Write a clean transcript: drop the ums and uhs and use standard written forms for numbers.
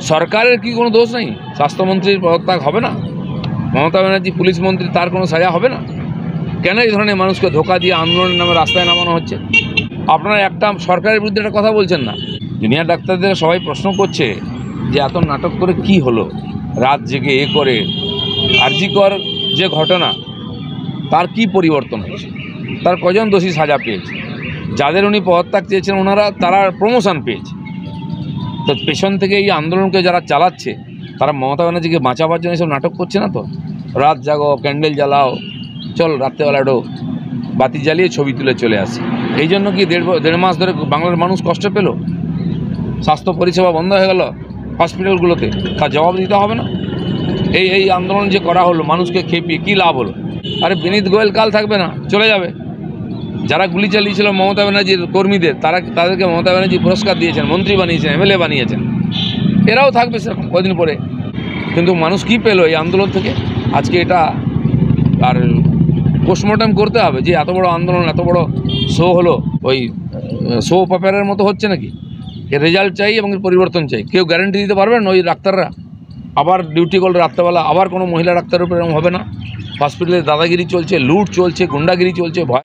সরকারের কি কোনো দোষ নেই? স্বাস্থ্যমন্ত্রীর পদত্যাগ হবে না? মমতা ব্যানার্জি পুলিশ মন্ত্রী, তার কোনো সাজা হবে না? কেন এই ধরনের মানুষকে ধোকা দিয়ে আন্দোলনের নামে রাস্তায় নামানো হচ্ছে? আপনারা একটা সরকারের বিরুদ্ধে একটা কথা বলছেন না। জুনিয়র ডাক্তারদের সবাই প্রশ্ন করছে যে এত নাটক করে কি হলো, রাত জেগে করে আরজিকর যে ঘটনা, তার কি পরিবর্তন হয়েছে? তার কজন দোষী সাজা পেয়েছে? যাদের উনি পদত্যাগ চেয়েছেন তারা প্রমোশন পেয়েছে। তো পেছন থেকে এই আন্দোলনকে যারা চালাচ্ছে তারা মমতা ব্যানার্জিকে বাঁচাবার জন্য এসব নাটক করছে না তো? রাত জাগো, ক্যান্ডেল জ্বালাও, চল রাত্রেবেলা বাতি জ্বালিয়ে ছবি তুলে চলে আসে। এই জন্য কি দেড় মাস ধরে বাংলার মানুষ কষ্ট পেল? স্বাস্থ্য পরিষেবা বন্ধ হয়ে গেল হসপিটালগুলোতে, তার জবাব দিতে হবে না? এই আন্দোলন যে করা হলো, মানুষকে খেপিয়ে কী লাভ হলো? আরে বিনীত গোয়েল কাল থাকবে না, চলে যাবে। যারা গুলি চালিয়েছিল মমতা ব্যানার্জির কর্মীদের, তাদেরকে মমতা ব্যানার্জি পুরস্কার দিয়েছেন, মন্ত্রী বানিয়েছেন, এমএলএ বানিয়েছেন। এরাও থাকবে সেরকম কদিন পরে। কিন্তু মানুষ কি পেল এই আন্দোলন থেকে? আজকে এটা আর পোস্টমর্টম করতে হবে যে এত বড় আন্দোলন, এত বড় শো হলো, ওই শো পেপারের মতো হচ্ছে নাকি? এর রেজাল্ট চাই এবং এর পরিবর্তন চাই। কেউ গ্যারান্টি দিতে পারবেন ওই ডাক্তাররা? আবার ডিউটি করলে রাত্রেবেলা আবার কোনো মহিলা ডাক্তারের উপর এরকম হবে না? হসপিটালে দাদাগিরি চলছে, লুট চলছে, গুন্ডাগিরি চলছে, ভয়